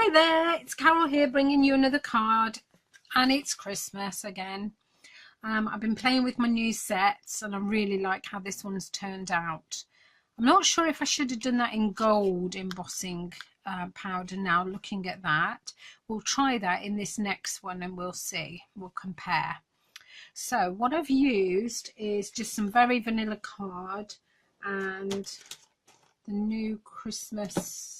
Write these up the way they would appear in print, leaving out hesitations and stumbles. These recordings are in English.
Hi there, it's Carol here bringing you another card, and it's Christmas again. I've been playing with my new sets and I really like how this one's turned out. I'm not sure if I should have done that in gold embossing powder now, looking at that. We'll try that in this next one and we'll see, we'll compare. So what I've used is just some very vanilla card and the new Christmas,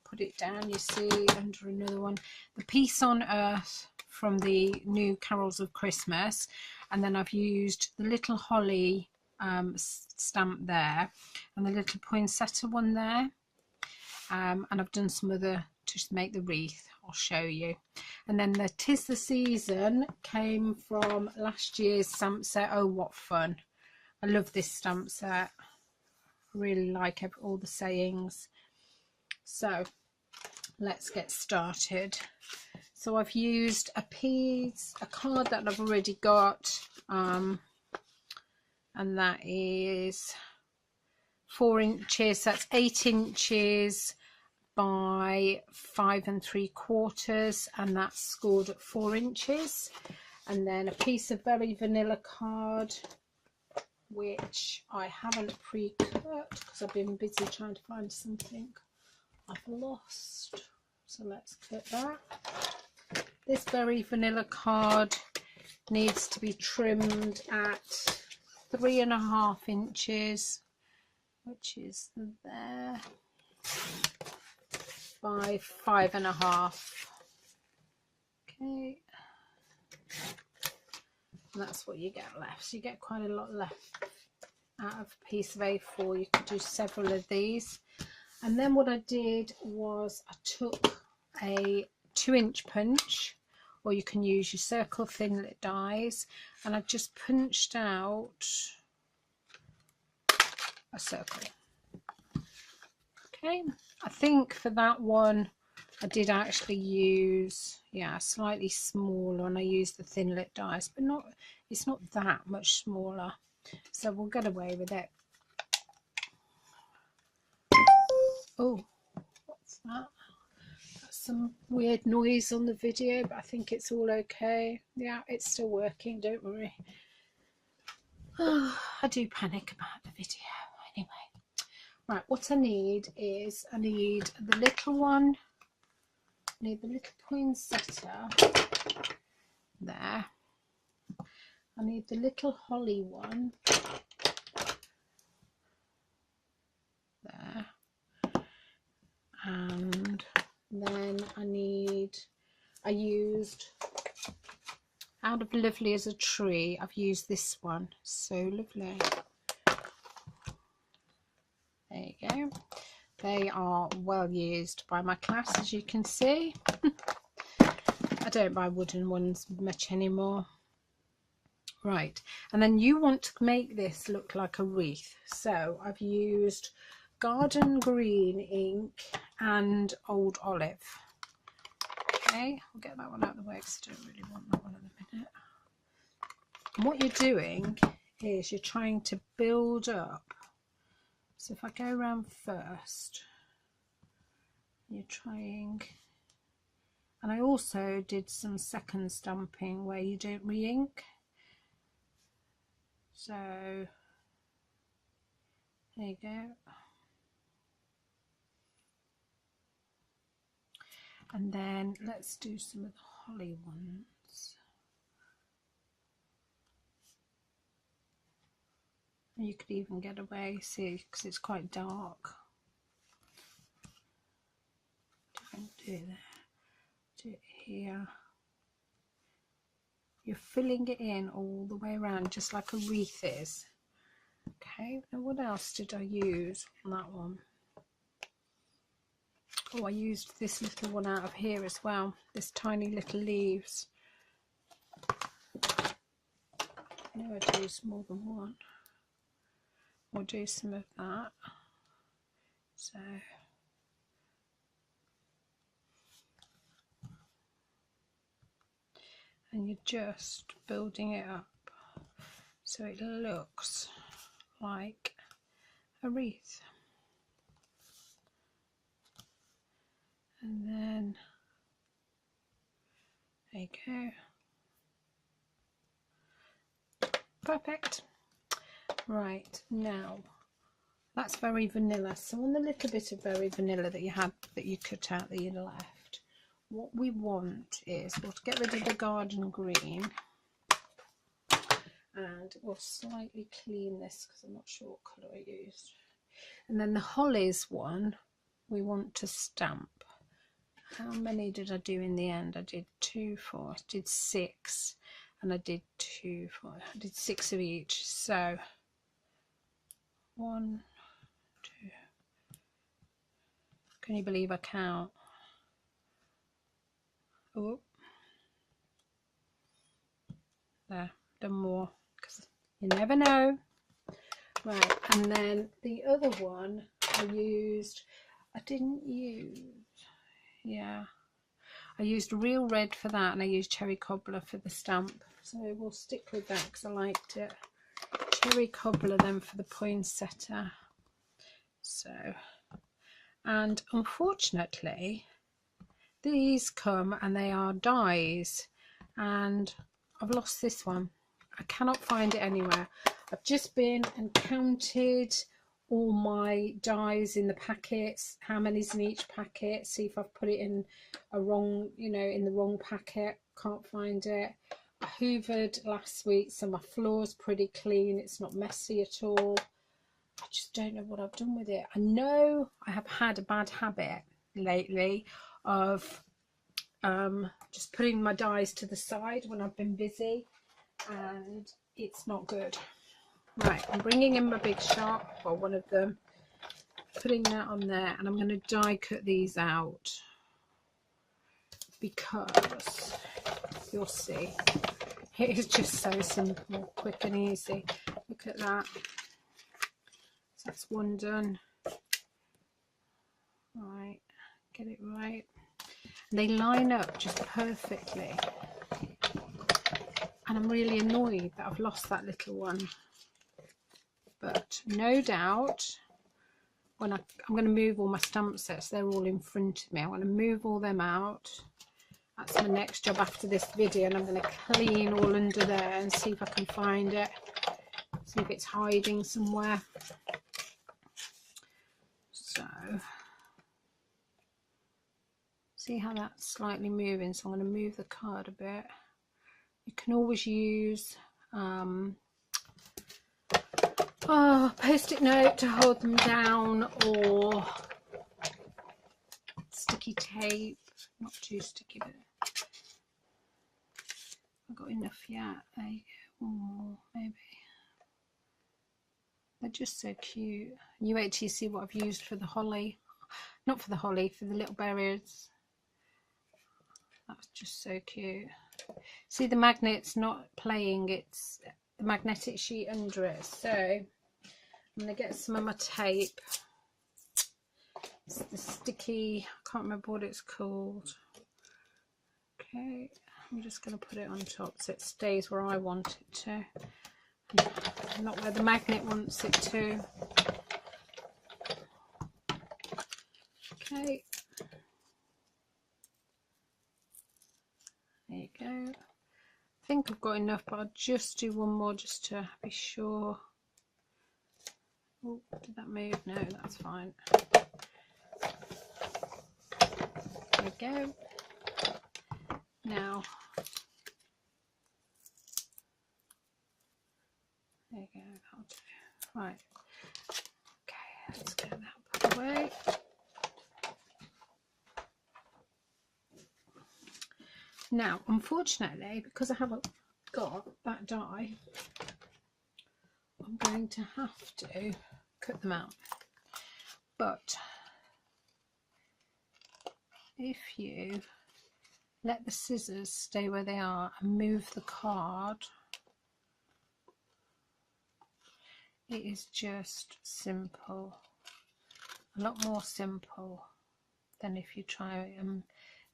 put it down, you see, under another one, the Peace on Earth from the new Carols of Christmas, and then I've used the little holly stamp there and the little poinsettia one there, and I've done some other to make the wreath. I'll show you. And then the 'Tis the Season came from last year's stamp set. Oh, what fun. I love this stamp set. I really like all the sayings. So let's get started. So I've used a card that I've already got, and that is 4 inches. That's 8 inches by 5 3/4, and that's scored at 4 inches. And then a piece of very vanilla card, which I haven't pre-cut because I've been busy trying to find something I've lost. So let's cut that. This very vanilla card needs to be trimmed at 3.5 inches, which is there, by 5.5. Okay, and that's what you get left. So you get quite a lot left out of a piece of A4. You could do several of these. And then what I did was I took a 2-inch punch, or you can use your circle thinlit dies, and I just punched out a circle. Okay, I think for that one I did actually use, yeah, slightly smaller, and I used the thinlit dies, but it's not that much smaller, so we'll get away with it. Oh, what's that? That's some weird noise on the video, but I think it's all okay. Yeah, it's still working, don't worry. Oh, I do panic about the video. Anyway, right, what I need is I need the little one, I need the little poinsettia there, I need the little holly one there, and then I used, out of Lovely as a Tree, I've used this one, So Lovely. There you go. They are well used by my class, as you can see. I don't buy wooden ones much anymore. Right, and then you want to make this look like a wreath, so I've used Garden Green ink and Old Olive. Okay, I'll get that one out of the way because I don't really want that one at the minute. And what you're doing is you're trying to build up. So if I go around first, you're trying, and I also did some second stamping where you don't re-ink. So there you go. And then let's do some of the holly ones. And you could even get away, see, because it's quite dark. Don't do that. Do it here. You're filling it in all the way around, just like a wreath is. Okay, now what else did I use on that one? Oh, I used this little one out of here as well, this tiny little leaves. I know I'd use more than one. We'll do some of that. So and you're just building it up so it looks like a wreath. And then there you go. Perfect. Right, now that's very vanilla. So on the little bit of very vanilla that you had, that you cut out that you left, what we want is, we'll get rid of the garden green, and we'll slightly clean this because I'm not sure what colour I used. And then the hollies one, we want to stamp. How many did I do in the end? I did 2, 4, I did 6, and I did 2, 4, I did 6 of each. So 1, 2, can you believe I count? Oh, there, done more, because you never know. Right, and then the other one I used real red for that, and I used cherry cobbler for the stamp, so we'll stick with that because I liked it. Cherry cobbler then for the poinsettia. So, and unfortunately these come and they are dies, and I've lost this one. I cannot find it anywhere. I've just been and counted all my dies in the packets, how many's in each packet, see if I've put it in a wrong, in the wrong packet. Can't find it. I hoovered last week, so my floor's pretty clean, it's not messy at all. I just don't know what I've done with it. I know I have had a bad habit lately of just putting my dies to the side when I've been busy, and it's not good. Right, I'm bringing in my big sharp, or one of them, putting that on there, and I'm going to die cut these out because you'll see it is just so simple, quick and easy. Look at that. So that's one done. Right, get it right. They line up just perfectly, and I'm really annoyed that I've lost that little one. But no doubt when I'm going to move all my stamp sets, they're all in front of me. I'm going to move all them out. That's my next job after this video, and I'm going to clean all under there and see if I can find it, see if it's hiding somewhere. So see how that's slightly moving, so I'm going to move the card a bit. You can always use post-it note to hold them down, or sticky tape, not too sticky, but I've got enough yet. There you go, one more maybe. They're just so cute. You wait till you see what I've used for the holly, not for the holly, for the little berries. That's just so cute. See, the magnet's not playing, it's the magnetic sheet under it. So I'm going to get some of my tape. It's the sticky, I can't remember what it's called. Okay, I'm just going to put it on top so it stays where I want it to, not where the magnet wants it to. Okay, there you go. I think I've got enough, but I'll just do one more just to be sure. Oh, did that move? No, that's fine. There we go. Now, there you go, that'll do. Right, okay, let's get that put away. Now, unfortunately, because I haven't got that die, I'm going to have to cut them out. But if you let the scissors stay where they are and move the card, it is just simple, a lot more simple than if you try and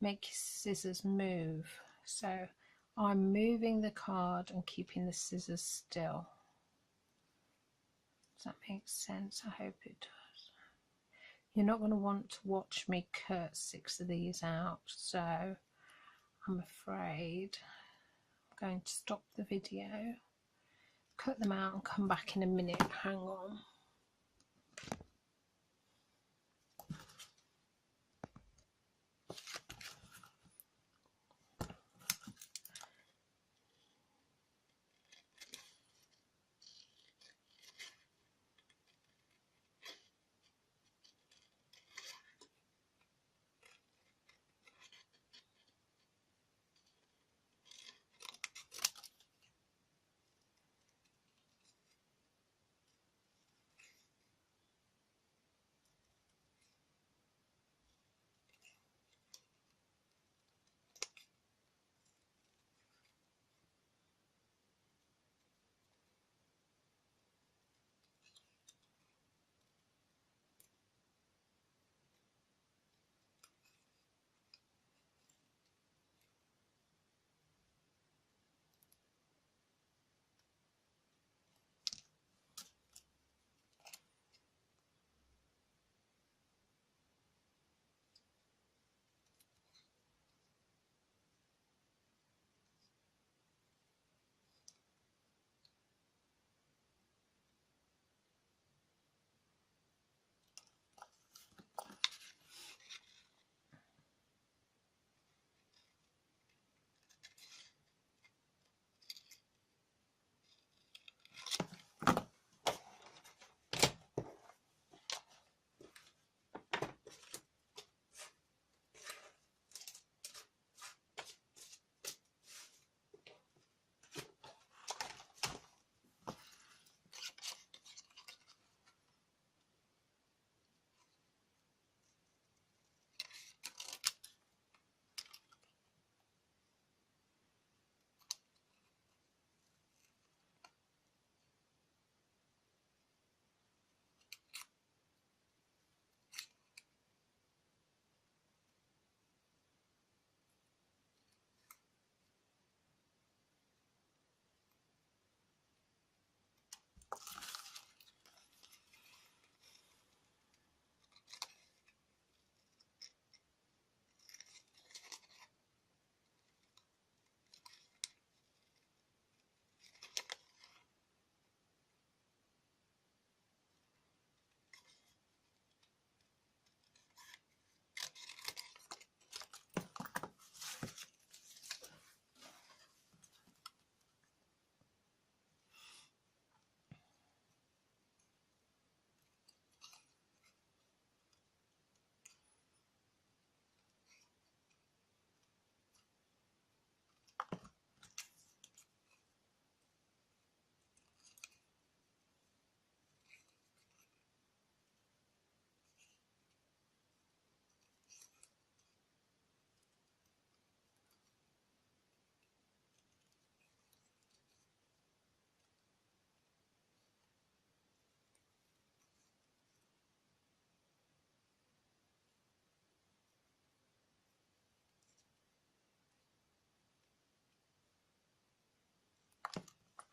make your scissors move. So I'm moving the card and keeping the scissors still. Does that make sense? I hope it does. you're not going to want to watch me cut 6 of these out, so I'm afraid I'm going to stop the video, cut them out and come back in a minute. Hang on.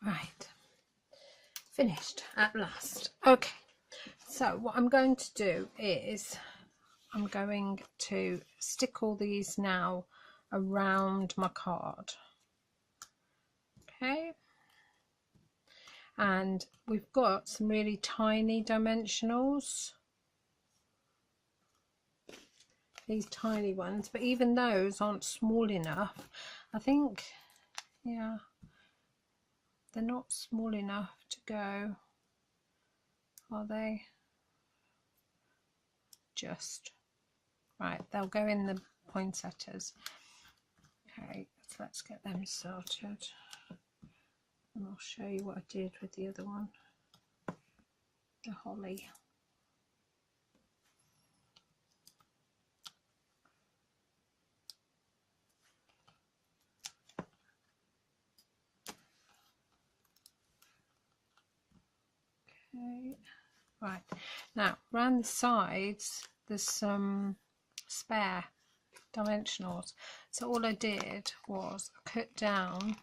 Right, finished at last. Okay, so what I'm going to do is I'm going to stick all these now around my card. Okay, and we've got some really tiny dimensionals, these tiny ones, but even those aren't small enough. I think, yeah, they're not small enough to go, are they? Just right, they'll go in the poinsettias. Okay, so let's get them sorted and I'll show you what I did with the other one, the holly. Okay, right, now around the sides there's some spare dimensionals, so all I did was I cut down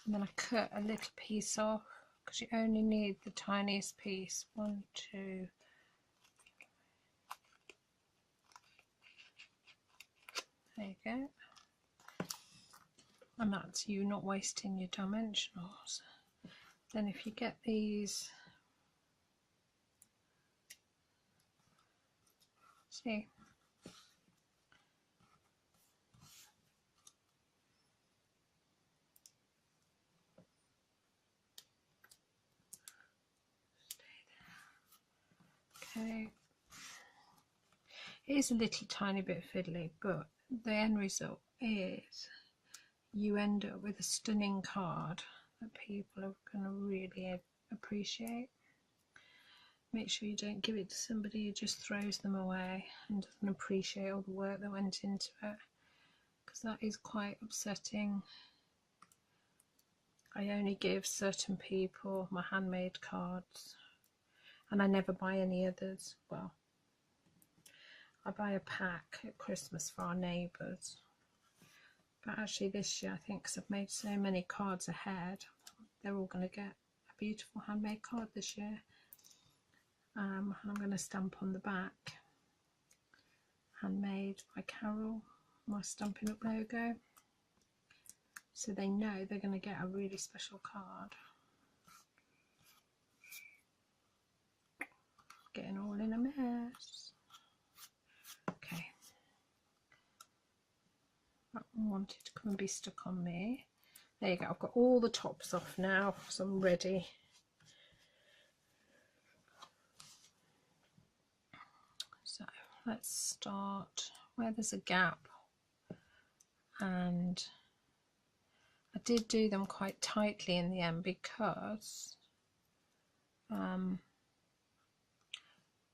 and then I cut a little piece off because you only need the tiniest piece. 1, 2. There you go. And that's you not wasting your dimensionals. Then if you get these, see, okay, it is a little tiny bit fiddly, but the end result is you end up with a stunning card that people are going to really appreciate. Make sure you don't give it to somebody who just throws them away and doesn't appreciate all the work that went into it, because that is quite upsetting. I only give certain people my handmade cards, and I never buy any others. Well, I buy a pack at Christmas for our neighbours, but actually this year I think because I've made so many cards ahead, they're all going to get a beautiful handmade card this year. And I'm going to stamp on the back handmade by Carol, my Stampin' Up logo, so they know they're going to get a really special card. Getting all in a mess. Okay, that one wanted to come and be stuck on me. There you go, I've got all the tops off now, so I'm ready. So let's start where there's a gap, and I did do them quite tightly in the end because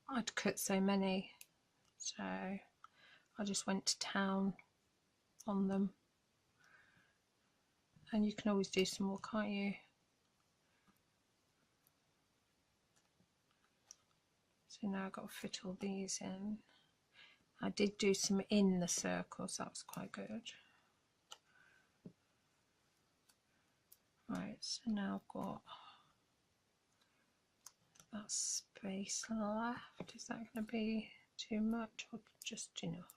I'd cut so many, so I just went to town on them. And you can always do some more, can't you? So now I've got to fit all these in. I did do some in the circles, that was quite good. Right, so now I've got that space left. Is that going to be too much or just enough?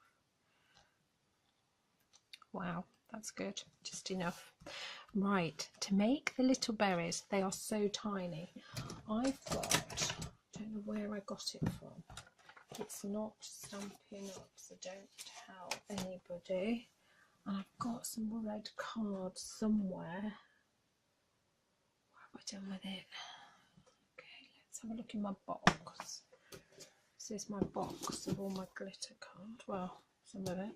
Wow, that's good, just enough. Right, to make the little berries, they are so tiny. I've got, I don't know where I got it from. It's not Stampin' Up, so don't tell anybody. And I've got some red cards somewhere. What have I done with it? Okay, let's have a look in my box. This is my box of all my glitter cards. Well, some of it.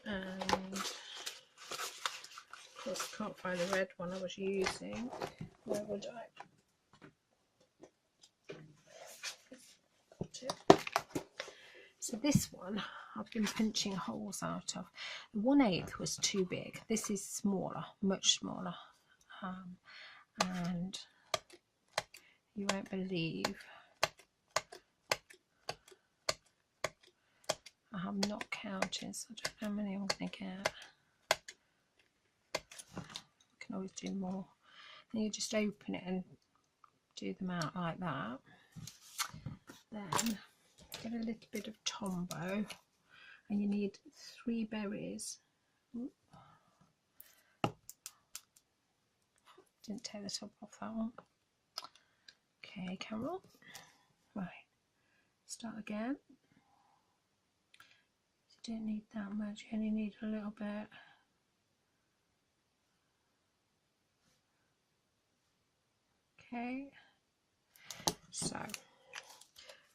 And of course I can't find the red one I was using. Where would I? So this one I've been punching holes out of. The 1/8 was too big. This is smaller, much smaller, and you won't believe I'm not counting, so I don't know how many I'm going to get. I can always do more. And you just open it and do them out like that. Then get a little bit of Tombow, and you need 3 berries. Didn't take the top off that one. Okay, Carol. Right, start again. You don't need that much, you only need a little bit. Okay, so,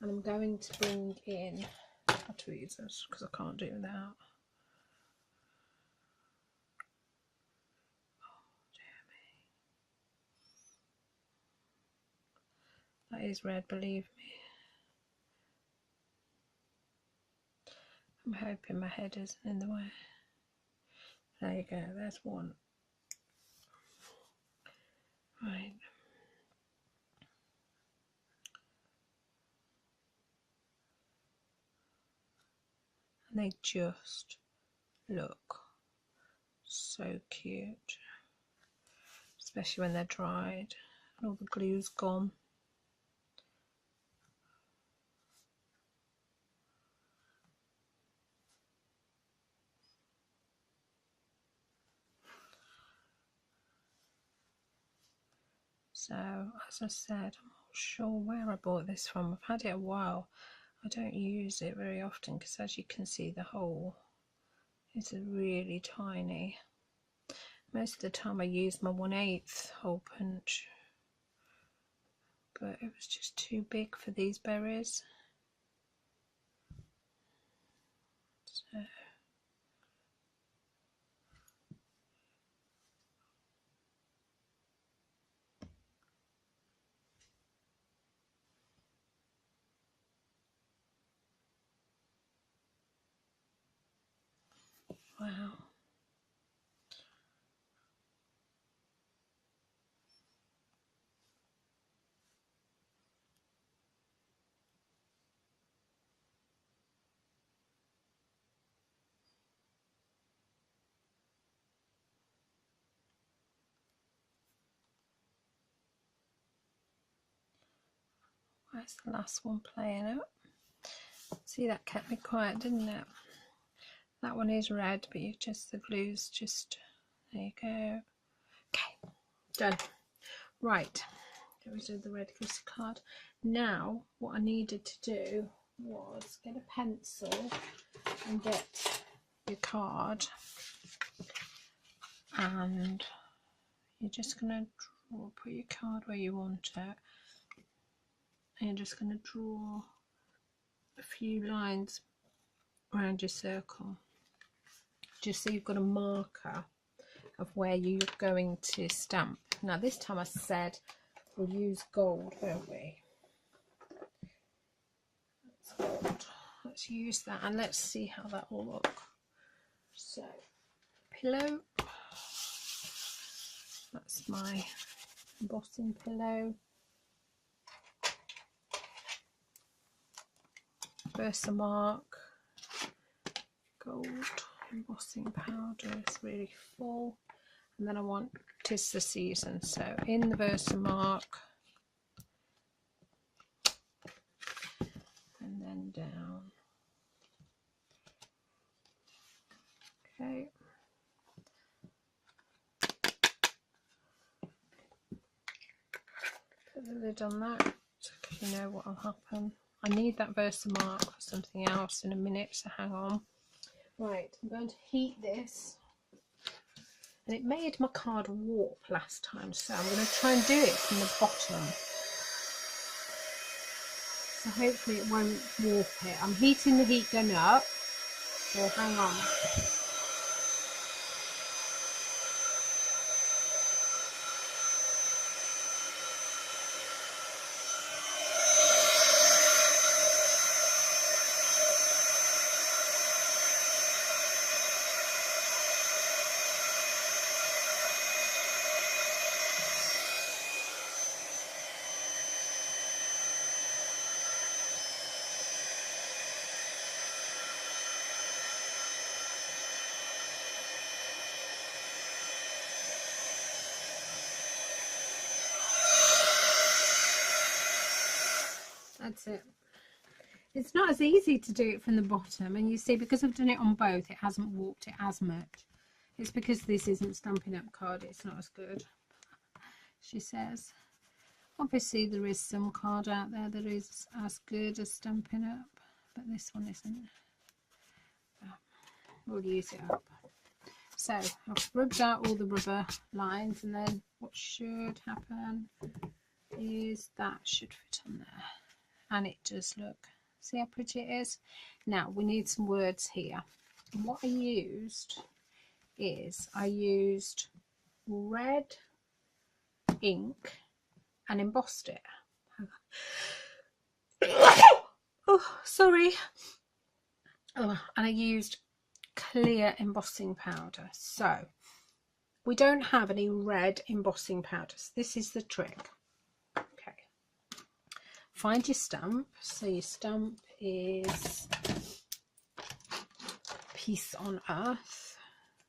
and I'm going to bring in my tweezers because I can't do it without. Oh dear me. That is red, believe me. I'm hoping my head isn't in the way. There you go, there's one. Right. And they just look so cute. especially when they're dried and all the glue's gone. So, as I said, I'm not sure where I bought this from. I've had it a while. I don't use it very often because, as you can see, the hole is really tiny. Most of the time I use my 1/8 hole punch, but it was just too big for these berries. So, wow. Where's the last one playing out? See, that kept me quiet, didn't it? That one is red, but you just, the glue's just, there you go. Okay, done. Right, get rid of the red glitter card. Now, what I needed to do was get a pencil and get your card, and you're just going to draw, put your card where you want it, and you're just going to draw a few lines around your circle, just so you've got a marker of where you're going to stamp. Now this time I said we'll use gold, won't we? That's gold. Let's use that and let's see how that will look. So, pillow. That's my embossing pillow. Versamark. Gold embossing powder is really full. And then I want 'Tis the Season. So in the Versamark. And then down. Okay. Put the lid on that so you know what will happen. I need that Versamark for something else in a minute, so hang on. Right, I'm going to heat this. And it made my card warp last time, so I'm going to try and do it from the bottom. So hopefully it won't warp it. I'm heating the heat gun up, so hang on. That's it. It's not as easy to do it from the bottom, and you see, because I've done it on both, it hasn't warped it as much. It's because this isn't Stampin' Up card, it's not as good, she says. Obviously there is some card out there that is as good as Stampin' Up, but this one isn't. We'll use it up. So I've rubbed out all the rubber lines, and then what should happen is that should fit on there. And it does look, see how pretty it is? Now we need some words here. And what I used is I used red ink and embossed it. Oh, sorry. Oh, and I used clear embossing powder. So we don't have any red embossing powders. This is the trick. Find your stamp. So your stamp is Peace on Earth.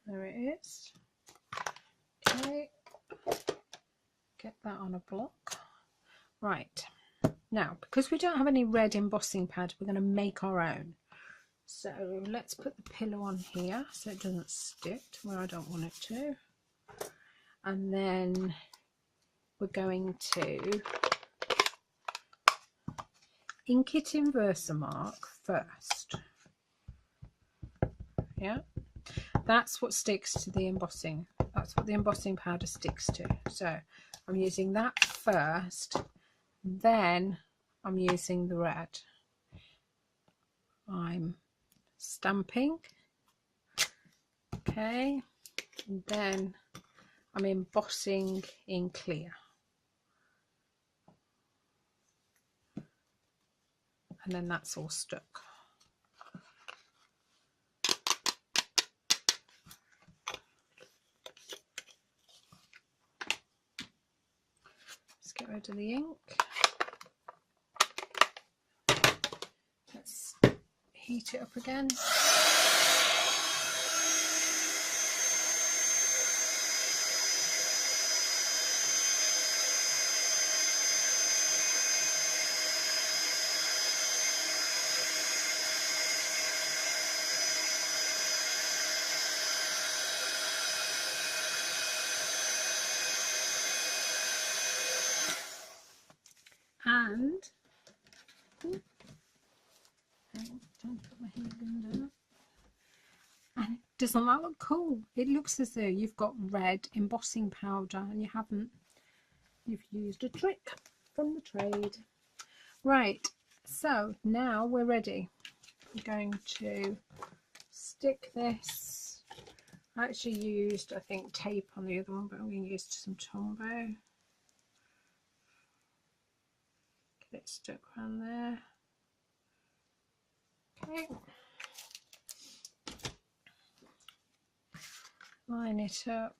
There it is. Okay. get that on a block. Right, now because we don't have any red embossing pad, we're going to make our own. So let's put the pillow on here so it doesn't stick to where I don't want it to, and then we're going to ink it in Versamark first. Yeah, that's what sticks to the embossing. That's what the embossing powder sticks to. So I'm using that first, then I'm using the red. I'm stamping, okay, and then I'm embossing in clear, and then that's all stuck. Let's get rid of the ink. Let's heat it up again. And don't put my hand under. And doesn't that look cool? It looks as though you've got red embossing powder and you've used a trick from the trade. Right, so now we're ready. I'm going to stick this. I actually used, I think, tape on the other one, but I'm going to use some Tombow. Get it stuck around there. Okay. Line it up.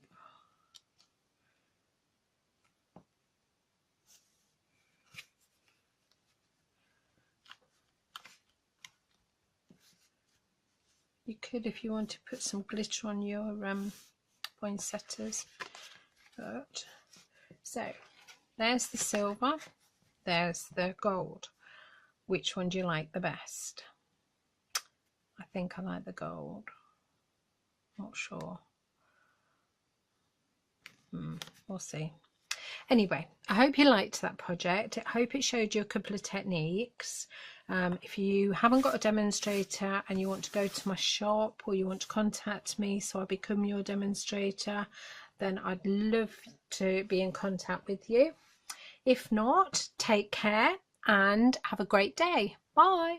You could, if you want to, put some glitter on your poinsettias. But so there's the silver, there's the gold. Which one do you like the best? I think I like the gold. Not sure. We'll see. Anyway, I hope you liked that project. I hope it showed you a couple of techniques. If you haven't got a demonstrator and you want to go to my shop, or you want to contact me so I become your demonstrator, then I'd love to be in contact with you. If not, take care and have a great day. Bye.